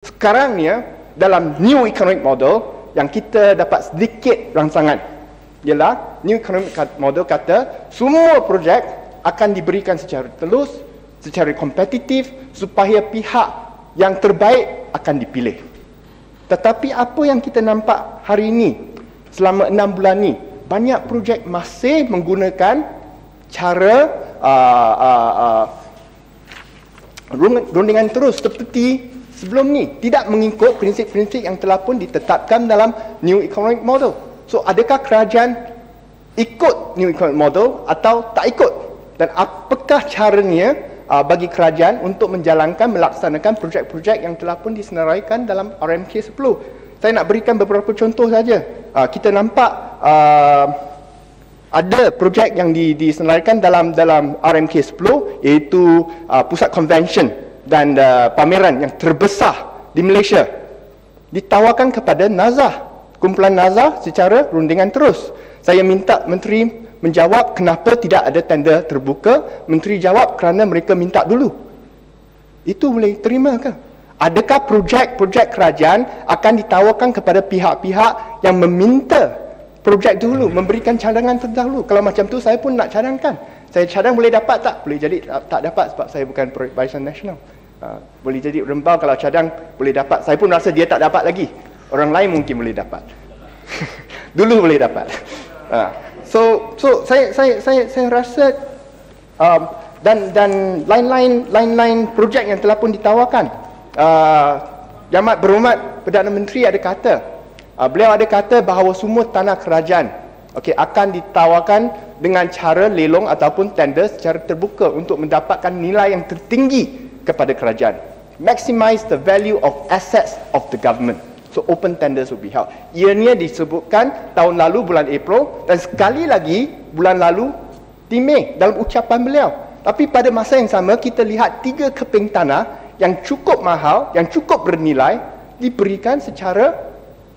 Sekarang ni dalam new economic model yang kita dapat sedikit rangsangan ialah new economic model kata semua projek akan diberikan secara telus, secara kompetitif supaya pihak yang terbaik akan dipilih. Tetapi apa yang kita nampak hari ini selama 6 bulan ni, banyak projek masih menggunakan cara rundingan terus seperti sebelum ni, tidak mengikut prinsip-prinsip yang telah pun ditetapkan dalam new economic model. So adakah kerajaan ikut new economic model atau tak ikut? Dan apakah caranya bagi kerajaan untuk melaksanakan projek-projek yang telah pun disenaraikan dalam RMK 10? Saya nak berikan beberapa contoh saja. Kita nampak ada projek yang disenaraikan dalam RMK 10 iaitu pusat convention dan pameran yang terbesar di Malaysia. Ditawarkan kepada Nazah, kumpulan Nazah secara rundingan terus. Saya minta Menteri menjawab kenapa tidak ada tender terbuka. Menteri jawab kerana mereka minta dulu. Itu boleh terima ke? Adakah projek-projek kerajaan akan ditawarkan kepada pihak-pihak yang meminta projek dulu, memberikan cadangan terdahulu? Kalau macam tu saya pun nak cadangkan. Saya cadang boleh dapat tak? Boleh jadi tak dapat sebab saya bukan Proyek Barisan Nasional. Boleh jadi rembau kalau cadang boleh dapat. Saya pun rasa dia tak dapat lagi. Orang lain mungkin boleh dapat. Dulu boleh dapat. So saya rasa dan lain-lain projek yang telah pun ditawarkan. Yang Berhormat Perdana Menteri ada kata, beliau ada kata bahawa semua tanah kerajaan akan ditawarkan dengan cara lelong ataupun tender secara terbuka untuk mendapatkan nilai yang tertinggi kepada kerajaan. Maximize the value of assets of the government. So open tenders will be held. Ianya disebutkan tahun lalu bulan April dan sekali lagi bulan lalu di Mei dalam ucapan beliau. Tapi pada masa yang sama kita lihat 3 keping tanah yang cukup mahal, yang cukup bernilai diberikan secara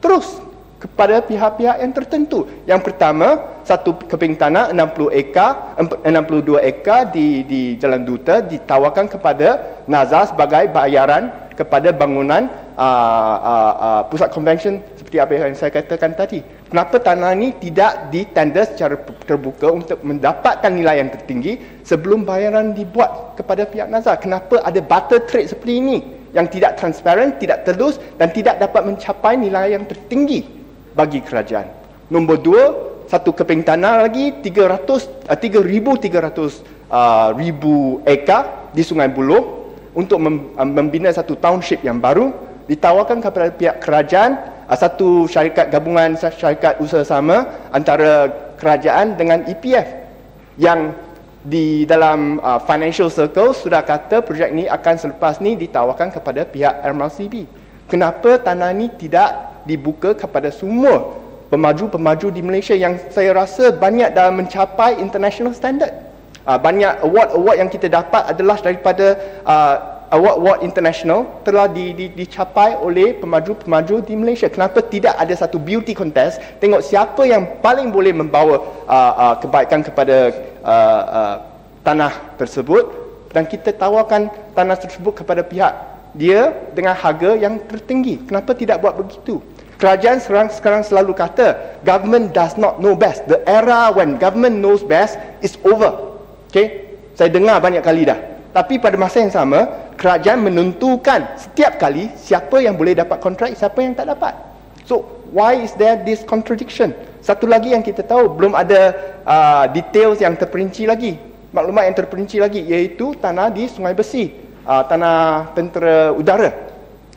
terus kepada pihak-pihak yang tertentu. Yang pertama, satu keping tanah 62 ekar di Jalan Duta ditawarkan kepada Nazah sebagai bayaran kepada bangunan pusat convention seperti apa yang saya katakan tadi. Kenapa tanah ini tidak ditender secara terbuka untuk mendapatkan nilai yang tertinggi sebelum bayaran dibuat kepada pihak Nazah? Kenapa ada barter trade seperti ini yang tidak transparent, tidak telus dan tidak dapat mencapai nilai yang tertinggi bagi kerajaan? Nombor 2, satu keping tanah lagi 300,300 ekar di Sungai Buloh untuk membina satu township yang baru ditawarkan kepada pihak kerajaan, satu syarikat gabungan, syarikat usaha sama antara kerajaan dengan EPF yang di dalam financial circle sudah kata projek ni akan selepas ni ditawarkan kepada pihak MRCB. Kenapa tanah ni tidak dibuka kepada semua pemaju-pemaju di Malaysia yang saya rasa banyak dalam mencapai international standard? Banyak award-award yang kita dapat adalah daripada award-award international telah dicapai oleh pemaju-pemaju di Malaysia. Kenapa tidak ada satu beauty contest, tengok siapa yang paling boleh membawa kebaikan kepada tanah tersebut dan kita tawarkan tanah tersebut kepada pihak dia dengan harga yang tertinggi. Kenapa tidak buat begitu? Kerajaan sekarang selalu kata government does not know best. The era when government knows best is over. Saya dengar banyak kali dah. Tapi pada masa yang sama, kerajaan menentukan setiap kali siapa yang boleh dapat kontrak, siapa yang tak dapat. So, why is there this contradiction? Satu lagi yang kita tahu, belum ada details yang terperinci lagi, maklumat yang terperinci lagi, iaitu tanah di Sungai Besi, tanah tentera udara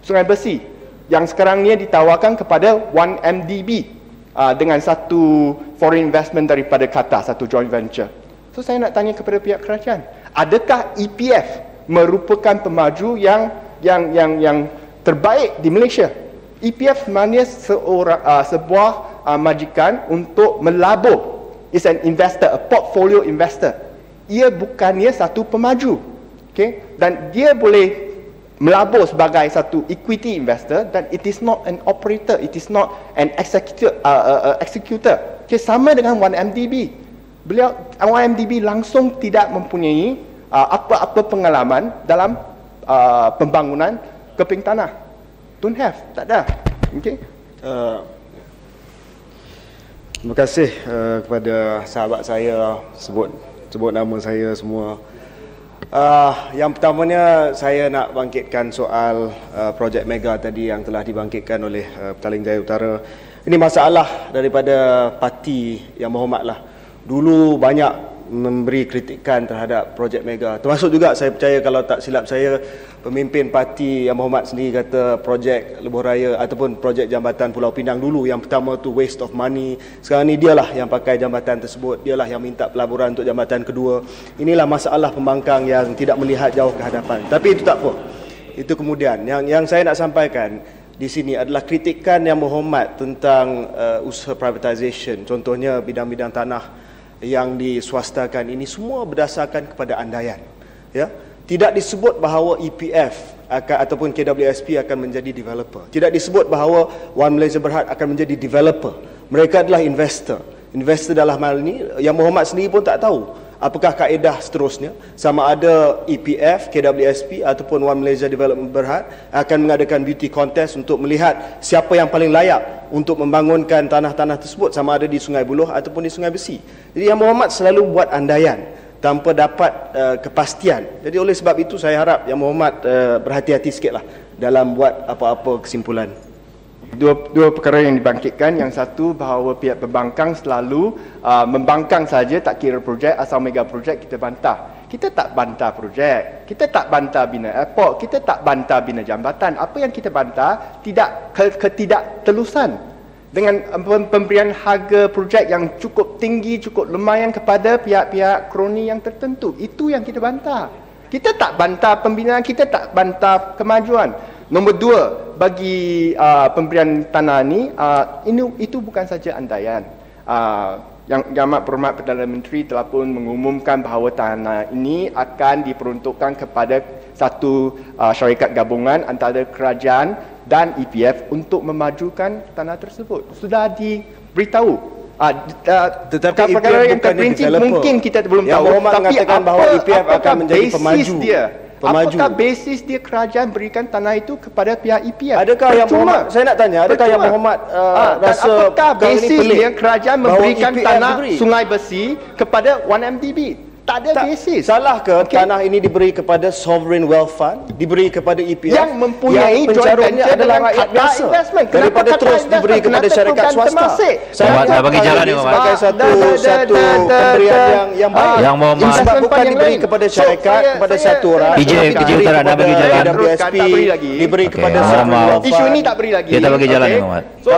Sungai Besi yang sekarang ni ditawarkan kepada 1MDB dengan satu foreign investment daripada Qatar, satu joint venture. So saya nak tanya kepada pihak kerajaan, adakah EPF merupakan pemaju yang terbaik di Malaysia? EPF maknanya sebuah majikan untuk melabur. Is an investor, a portfolio investor. Ia bukannya satu pemaju. Dan dia boleh melabur sebagai satu equity investor dan it is not an operator, it is not an executor. Sama dengan 1MDB. 1MDB langsung tidak mempunyai apa-apa pengalaman dalam pembangunan keping tanah. Don't have, tak ada. Okay. Terima kasih kepada sahabat saya, sebut nama saya semua. Yang pertamanya saya nak bangkitkan soal projek mega tadi yang telah dibangkitkan oleh Petaling Jaya Utara. Ini masalah daripada parti Yang Berhormat lah. Dulu banyak memberi kritikan terhadap projek mega. Termasuk juga saya percaya, kalau tak silap saya, pemimpin parti Yang Berhormat sendiri kata projek Lebuh Raya ataupun projek jambatan Pulau Pinang dulu yang pertama tu waste of money. Sekarang ni dialah yang pakai jambatan tersebut, dialah yang minta pelaburan untuk jambatan kedua. Inilah masalah pembangkang yang tidak melihat jauh ke hadapan. Tapi itu tak apa. Itu kemudian yang saya nak sampaikan di sini adalah kritikan Yang Berhormat tentang usaha privatisation. Contohnya bidang-bidang tanah yang diswastakan ini semua berdasarkan kepada andaian, ya. Tidak disebut bahawa EPF ataupun KWSP akan menjadi developer. Tidak disebut bahawa One Malaysia Berhad akan menjadi developer. Mereka adalah investor. Investor dalam hal ini Yang Berhormat sendiri pun tak tahu apakah kaedah seterusnya, sama ada EPF, KWSP ataupun One Malaysia Development Berhad akan mengadakan beauty contest untuk melihat siapa yang paling layak untuk membangunkan tanah-tanah tersebut, sama ada di Sungai Buloh ataupun di Sungai Besi. Jadi Yang Berhormat selalu buat andaian tanpa dapat kepastian. Jadi oleh sebab itu saya harap Yang Berhormat berhati-hati sikitlah dalam buat apa-apa kesimpulan. Dua perkara yang dibangkitkan. Yang satu, bahawa pihak pembangkang selalu membangkang saja, tak kira projek, asal mega projek kita bantah. Kita tak bantah projek, kita tak bantah bina airport, kita tak bantah bina jambatan. Apa yang kita bantah ketidaktelusan dengan pemberian harga projek yang cukup tinggi, cukup lumayan kepada pihak-pihak kroni yang tertentu. Itu yang kita bantah. Kita tak bantah pembinaan, kita tak bantah kemajuan. Nombor dua, bagi pemberian tanah ini, itu bukan saja andaian. Yang Amat Berhormat Perdana Menteri telah pun mengumumkan bahawa tanah ini akan diperuntukkan kepada satu syarikat gabungan antara kerajaan dan EPF untuk memajukan tanah tersebut. Sudah diberitahu. Tetapi perkara EPF yang terperinci mungkin kita belum tahu, tapi bahawa EPF akan menjadi pemaju. Apakah basis dia kerajaan berikan tanah itu kepada pihak EPF? Adakah Yang Berhormat, saya nak tanya, adakah Yang Berhormat rasa apakah basis dia kerajaan memberikan tanah diberi Sungai Besi kepada 1MDB? Tak ada basis. Salah ke tanah ini diberi kepada Sovereign Wealth Fund, diberi kepada EPF yang mempunyai yang pencarumnya adalah rakyat biasa, daripada terus diberi kepada syarikat swasta? Saya bagi jalan ni, sebagai satu pemberian yang baik. Yang Berhormat sebab bukan diberi kepada syarikat, kepada satu orang. PJ Utara nak bagi jalan. WSP diberi kepada Sovereign Wealth Fund. Isu ini tak beri lagi. Kita bagi jalan, Yang Berhormat. So